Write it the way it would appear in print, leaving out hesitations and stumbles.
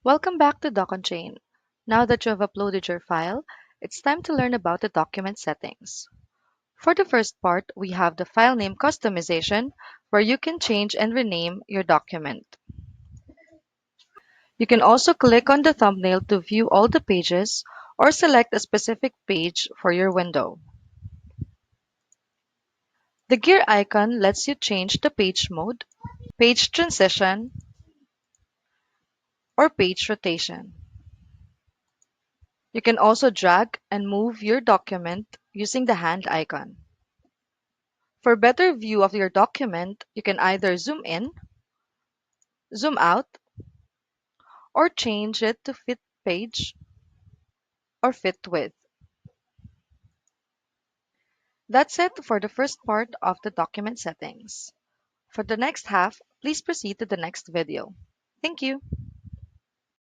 Welcome back to DOCONCHAIN. Now that you have uploaded your file, it's time to learn about the document settings. For the first part, we have the file name customization, where you can change and rename your document. You can also click on the thumbnail to view all the pages or select a specific page for your window. The gear icon lets you change the page mode, page transition, or page rotation. You can also drag and move your document using the hand icon. For better view of your document, you can either zoom in, zoom out, or change it to fit page or fit width. That's it for the first part of the document settings. For the next half, please proceed to the next video. Thank you.